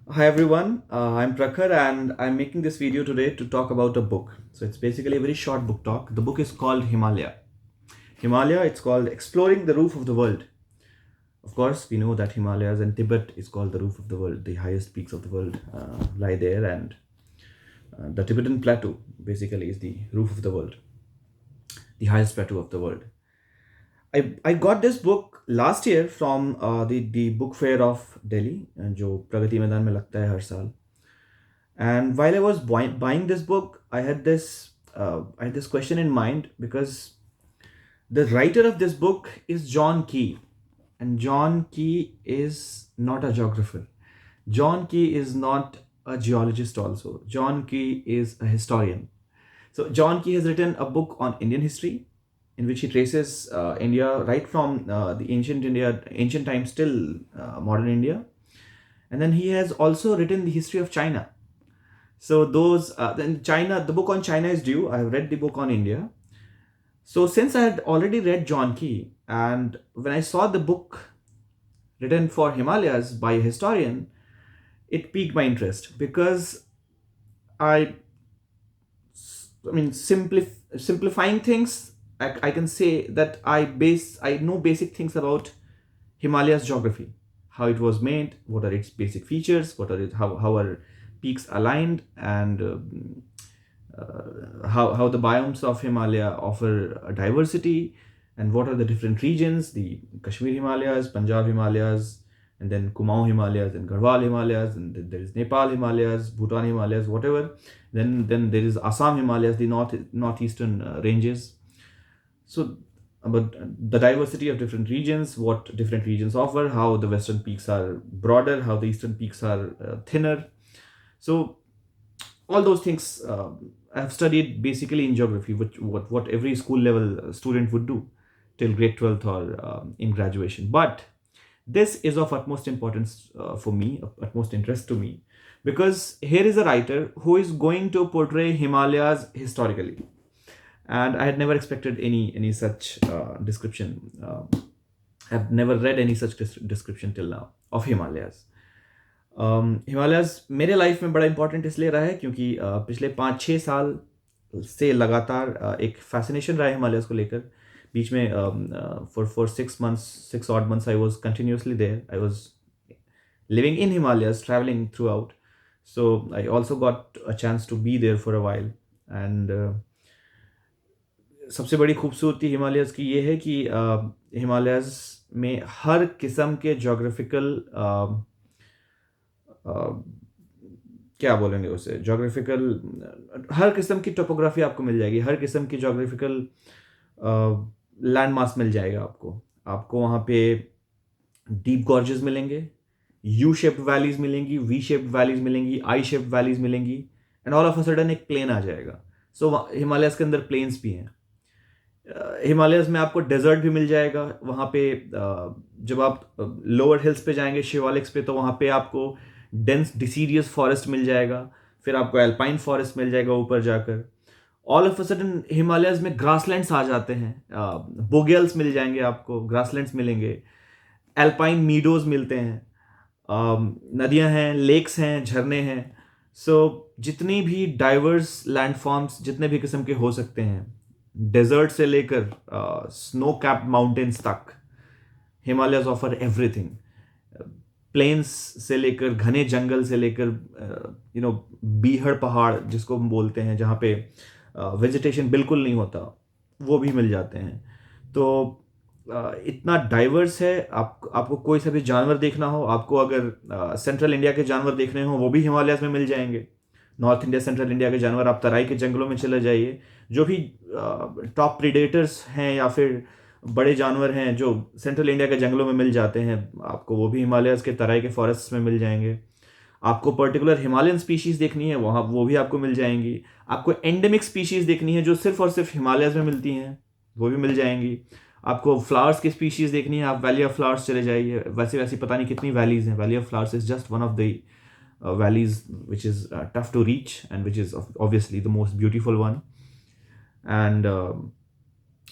Hi everyone, I'm Prakhar and I'm making this video today to talk about a book. So it's basically a very short book talk. The book is called Himalaya. Himalaya, it's called Exploring the Roof of the World. Of course, we know that Himalayas and Tibet is called the roof of the world. The highest peaks of the world lie there, and the Tibetan Plateau basically is the roof of the world, the highest plateau of the world. I got this book last year from the book fair of Delhi, जो प्रगति मैदान में लगता है हर साल. And while I was buying this book, I had this question in mind because the writer of this book is John Keay, and John Keay is not a geographer. John Keay is not a geologist. Also, John Keay is a historian. So John Key has written a book on Indian history, in which he traces India right from the ancient times till modern India, and then he has also written the history of China. So then China, the book on China is due. I have read the book on India. So since I had already read John Key, and when I saw the book written for Himalayas by a historian, it piqued my interest because I, I mean, simplifying things, I can say that I know basic things about Himalayas geography, how it was made, what are its basic features, how are peaks aligned, and how the biomes of Himalaya offer a diversity, and what are the different regions, the Kashmir Himalayas, Punjab Himalayas, and then Kumaon Himalayas, and Garhwal Himalayas, and then there is Nepal Himalayas, Bhutan Himalayas, whatever. Then there is Assam Himalayas, the northeastern ranges. So about the diversity of different regions, what different regions offer, how the western peaks are broader, how the eastern peaks are thinner. So all those things I have studied basically in geography, which what every school level student would do till grade 12th or in graduation. But this is of utmost importance for me, of utmost interest to me, because here is a writer who is going to portray Himalayas historically, and I had never expected any such description. I've never read any such description till now of Himalayas. Himalayas मेरे life में बड़ा important इसलिए रहा है क्योंकि पिछले 5-6 साल से लगातार एक फैसिनेशन रहा है हिमालयस को लेकर. बीच में for 6 months, 6 odd months I was continuously there. I was living in Himalayas, traveling throughout. So I also got a chance to be there for a while. And सबसे बड़ी खूबसूरती हिमालयस की ये है कि हिमालयस में हर किस्म के जोग्राफिकल क्या बोलेंगे उसे, जोग्राफिकल हर किस्म की टोपोग्राफी आपको मिल जाएगी, हर किस्म की जोग्राफिकल लैंड मास मिल जाएगा आपको. आपको वहाँ पे डीप गॉर्जेस मिलेंगे, यू शेप्ड वैलीज मिलेंगी, वी शेप्ड वैलीज मिलेंगी, आई शेप्ड वैलीज मिलेंगी, and all of a sudden एक प्लेन आ जाएगा. सो हिमालयस के अंदर प्लेन्स भी हैं. हिमालयस में आपको डेजर्ट भी मिल जाएगा. वहाँ पे जब आप लोअर हिल्स पे जाएंगे, शिवालिक्स पे, तो वहाँ पे आपको डेंस डिसीडियस फॉरेस्ट मिल जाएगा. फिर आपको एल्पाइन फॉरेस्ट मिल जाएगा ऊपर जाकर. All of a sudden Himalayas में ग्रासलैंड्स आ जाते हैं. बोगेल्स मिल जाएंगे आपको, ग्रासलैंड्स मिलेंगे, एल्पाइन मीडोज मिलते हैं, नदियां हैं, लेक्स हैं, झरने हैं. सो जितनी भी डाइवर्स लैंडफॉर्म्स जितने भी किस्म के हो सकते हैं, डेजर्ट से लेकर स्नो कैप्ड माउंटेन्स तक, हिमालयस ऑफर एवरीथिंग. प्लेन्स से लेकर घने जंगल से लेकर बीहड़ पहाड़ जिसको हम बोलते हैं, जहाँ पे वेजिटेशन बिल्कुल नहीं होता, वो भी मिल जाते हैं. तो इतना डाइवर्स है. आपको कोई सा भी जानवर देखना हो, आपको अगर सेंट्रल इंडिया के जानवर देखने हो, वो भी हिमालयस में मिल जाएंगे. नॉर्थ इंडिया, सेंट्रल इंडिया के जानवर, आप तराई के जंगलों में चले जाइए, जो भी टॉप प्रीडेटर्स हैं या फिर बड़े जानवर हैं जो सेंट्रल इंडिया के जंगलों में मिल जाते हैं, आपको वो भी हिमालयस के तराई के फॉरेस्ट में मिल जाएंगे. आपको पर्टिकुलर हिमालयन स्पीशीज़ देखनी है, वहाँ वो भी आपको मिल जाएंगी. आपको एंडेमिक स्पीशीज़ देखनी है जो सिर्फ और सिर्फ हिमालयस में मिलती हैं, वो भी मिल जाएंगी. आपको फ्लावर्स की स्पीशीज़ देखनी है, आप वैली ऑफ फ्लावर्स चले जाइए. वैसे वैसी पता नहीं कितनी वैलीज़ हैं. Valley of flowers is just one of the valleys which is tough to reach, and which is obviously the most beautiful one. And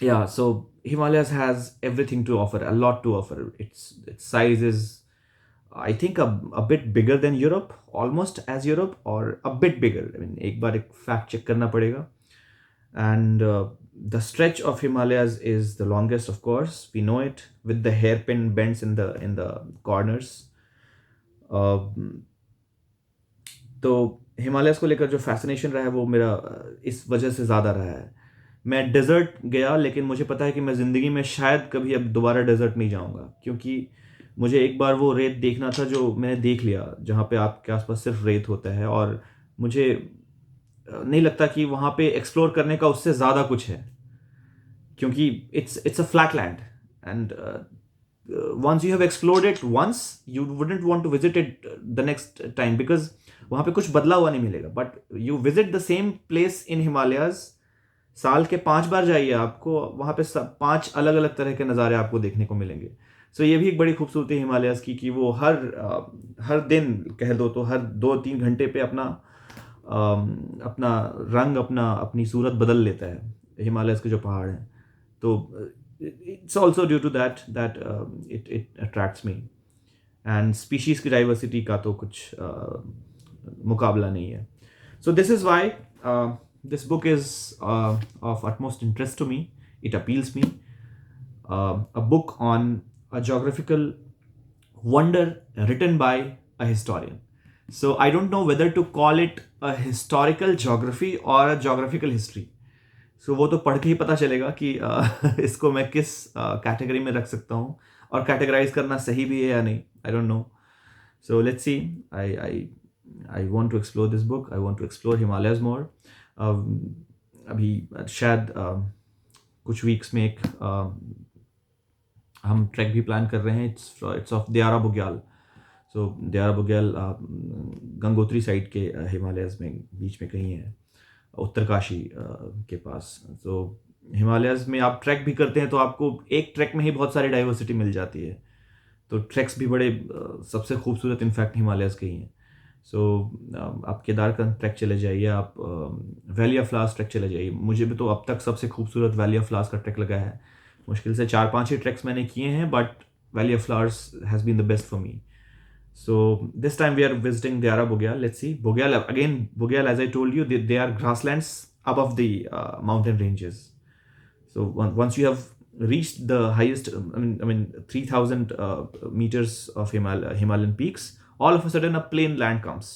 yeah, so Himalayas has everything to offer, a lot to offer. Its size is I think a bit bigger than Europe, almost as Europe, or a bit bigger. I mean, एक बार एक fact check करना पड़ेगा. And the stretch of Himalayas is the longest, of course. We know it, with the hairpin bends in the corners. Uh, तो Himalayas को लेकर जो fascination रहा है वो मेरा इस वजह से ज़्यादा रहा है. मैं डेजर्ट गया, लेकिन मुझे पता है कि मैं ज़िंदगी में शायद कभी अब दोबारा डेजर्ट नहीं जाऊंगा, क्योंकि मुझे एक बार वो रेत देखना था जो मैंने देख लिया, जहाँ पे आपके आसपास सिर्फ रेत होता है. और मुझे नहीं लगता कि वहाँ पे एक्सप्लोर करने का उससे ज़्यादा कुछ है, क्योंकि it's a flat land. And once you have explored it once, you wouldn't want to visit it the next time, because वहाँ पे कुछ बदला हुआ नहीं मिलेगा. But you visit the same place in Himalayas, साल के 5 बार जाइए, आपको वहाँ पे 5 अलग अलग तरह के नज़ारे आपको देखने को मिलेंगे. सो ये भी एक बड़ी खूबसूरती है हिमालयाज की, कि वो हर दिन कह दो तो हर 2-3 घंटे पे अपना रंग, अपनी सूरत बदल लेता है हिमालयाज के जो पहाड़ हैं. तो it's also due to that it attracts me. And species की diversity का तो कुछ मुकाबला नहीं है. So this is why this book is of utmost interest to me. It appeals me. A book on a geographical wonder written by a historian. So I don't know whether to call it a historical geography or a geographical history. सो वो तो पढ़ के ही पता चलेगा कि इसको मैं किस कैटेगरी में रख सकता हूँ, और कैटेगराइज करना सही भी है या नहीं. I don't know. So let's see. I want to explore this book. I want to explore Himalayas more. अभी शायद कुछ वीक्स में एक हम ट्रैक भी प्लान कर रहे हैं. It's of Dayara Bugyal. So Dayara Bugyal Gangotri side के हिमालयाज में बीच में कहीं है, उत्तरकाशी के पास. तो हिमालयाज में आप ट्रैक भी करते हैं तो आपको एक ट्रैक में ही बहुत सारी डाइवर्सिटी मिल जाती है. तो ट्रैक्स भी बड़े सबसे खूबसूरत इनफैक्ट हिमालयाज के ही हैं. सो आप केदारकंठ ट्रैक चले जाइए, आप वैली ऑफ फ्लावर्स ट्रैक चले जाइए. मुझे भी तो अब तक सबसे खूबसूरत वैली ऑफ फ्लावर्स का ट्रैक लगा है. मुश्किल से 4-5 ही ट्रैक्स मैंने किए हैं, but Valley of Flowers has been the best for me. So this time we are visiting Diyara Bugyal. Let's see. Bugyal, again, Bugyal, as I told you, they are grasslands above the mountain ranges. So once you have reached the highest, I mean 3,000 meters of Himalayan peaks, all of a sudden a plain land comes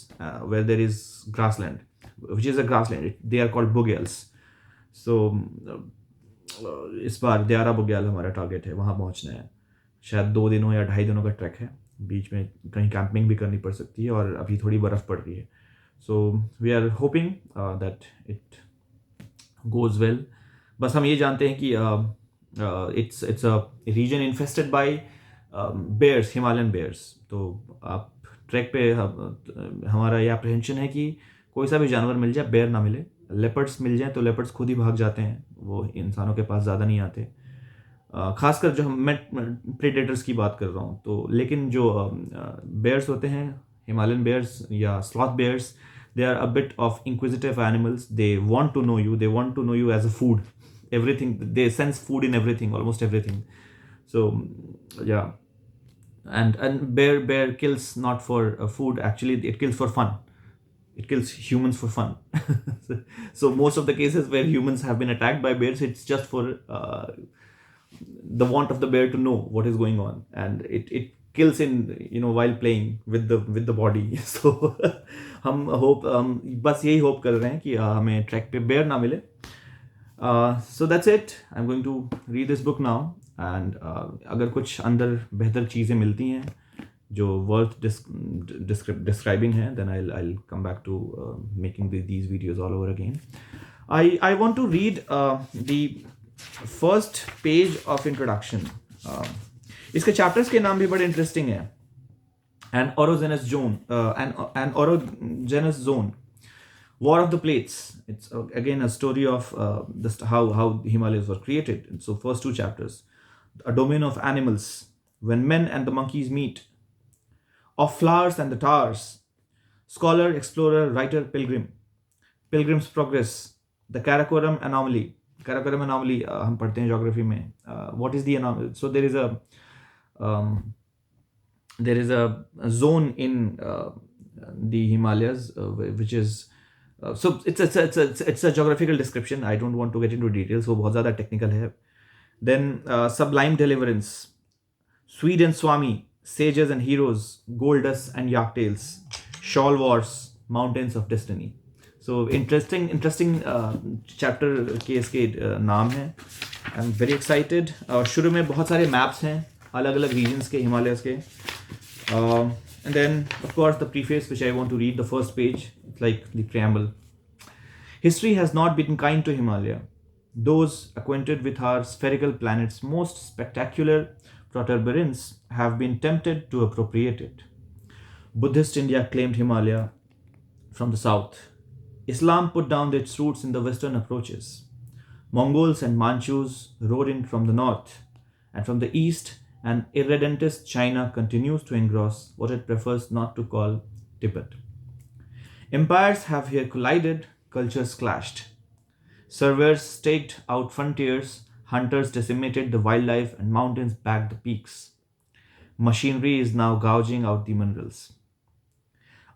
where there is grassland, which is a grassland. They are called Bugyals. So इस बार Diyara Bugyal हमारा target है, वहाँ पहुँचना है. शायद 2 दिनों या 2.5 दिनों का ट्रैक है. बीच में कहीं कैंपिंग भी करनी पड़ सकती है, और अभी थोड़ी बर्फ़ पड़ रही है. So we are hoping that it goes well. बस हम ये जानते हैं कि it's a region infested by bears, Himalayan bears. तो आप ट्रैक पे हमारा ये अप्रहेंशन है कि कोई सा भी जानवर मिल जाए, बेयर ना मिले. लेपर्ड्स मिल जाए तो लेपर्ड्स खुद ही भाग जाते हैं, वो इंसानों के पास ज़्यादा नहीं आते. खासकर जो मैं प्रेडेटर्स की बात कर रहा हूँ. तो लेकिन जो बेयर्स होते हैं, हिमालयन बेयर्स या sloth bears, they are a bit of inquisitive animals. They want to know you. They want to know you as a food. Everything, they sense food in everything, almost everything. So yeah, and bear kills not for food. Actually, it kills for fun. It kills humans for fun. So most of the cases where humans have been attacked by bears, it's just for the want of the bear to know what is going on, and it kills in, while playing with the body. So हम बस यही hope कर रहे हैं कि हमें track पे bear ना मिले. So that's it. I'm going to read this book now, and अगर कुछ अंदर बेहतर चीज़ें मिलती हैं जो worth describing हैं, then I'll come back to making these videos all over again. I want to read the first page of introduction. इसके chapters के नाम भी बड़े interesting हैं. An orogenous zone, an orogenous zone, War of the Plates. It's again a story of how the Himalayas were created. And so first 2 chapters. A domain of animals, when men and the monkeys meet. Of flowers and the towers. Scholar, explorer, writer, pilgrim. Pilgrim's progress. The Karakoram anomaly. Karakoram anomaly हम पढ़ते हैं geography में. What is the anomaly? So there is there is a zone in the Himalayas, which is so it's a geographical description. I don't want to get into details. So बहुत ज़्यादा technical है. Then sublime deliverance, Swede and Swami, sages and heroes, Goldust and Yaktails, Shawl Wars, Mountains of Destiny. So interesting chapter के इसके नाम हैं. I'm very excited. शुरू में बहुत सारे maps हैं अलग अलग regions के Himalayas के. And then of course the preface, which I want to read, the first page. It's like the preamble. History has not been kind to Himalaya. Those acquainted with our spherical planet's most spectacular protuberance have been tempted to appropriate it. Buddhist India claimed Himalaya from the south. Islam put down its roots in the western approaches. Mongols and Manchus rode in from the north, and from the east, an irredentist China continues to engross what it prefers not to call Tibet. Empires have here collided, cultures clashed. Surveyors staked out frontiers, hunters decimated the wildlife, and mountains backed the peaks. Machinery is now gouging out the minerals.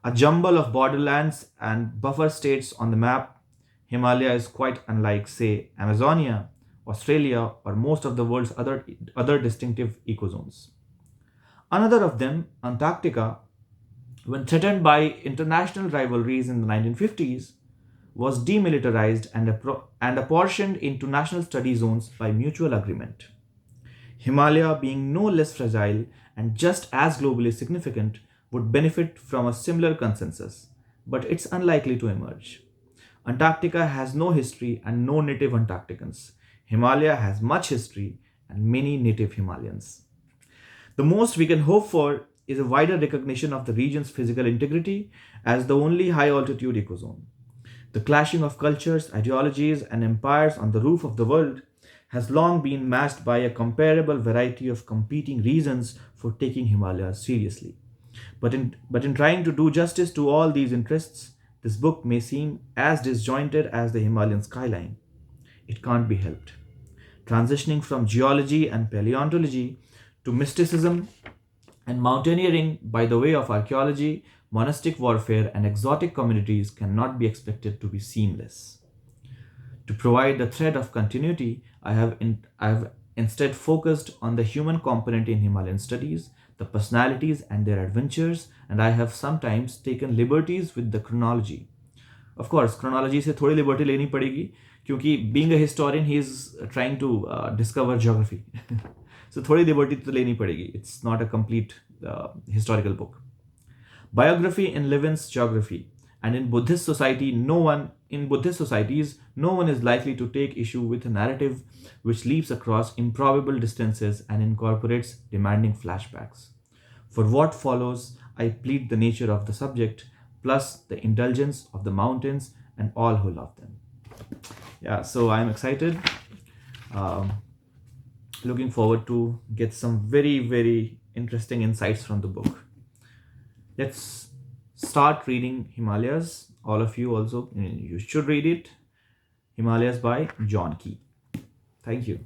A jumble of borderlands and buffer states on the map, Himalaya is quite unlike, say, Amazonia, Australia, or most of the world's other distinctive ecozones. Another of them, Antarctica, when threatened by international rivalries in the 1950s, was demilitarized and apportioned into national study zones by mutual agreement. Himalaya, being no less fragile and just as globally significant, would benefit from a similar consensus, but it's unlikely to emerge. Antarctica has no history and no native Antarcticans. Himalaya has much history and many native Himalayans. The most we can hope for is a wider recognition of the region's physical integrity as the only high altitude ecozone. The clashing of cultures, ideologies, and empires on the roof of the world has long been matched by a comparable variety of competing reasons for taking Himalayas seriously. But in trying to do justice to all these interests, this book may seem as disjointed as the Himalayan skyline. It can't be helped. Transitioning from geology and paleontology to mysticism and mountaineering by the way of archaeology, monastic warfare, and exotic communities cannot be expected to be seamless. To provide the thread of continuity, I have instead focused on the human component in Himalayan studies, the personalities and their adventures, and I have sometimes taken liberties with the chronology. Of course, chronology से थोड़ी liberty लेनी पड़ेगी क्योंकि being a historian, he is trying to discover geography. So थोड़ी liberty तो लेनी पड़ेगी. It's not a complete historical book. Biography enlivens geography, and in Buddhist societies, no one is likely to take issue with a narrative which leaps across improbable distances and incorporates demanding flashbacks. For what follows, I plead the nature of the subject, plus the indulgence of the mountains and all who love them. Yeah, so I'm excited. Um, Looking forward to get some very interesting insights from the book. Let's start reading Himalayas. All of you also, you should read it. Himalayas by John Keay. Thank you.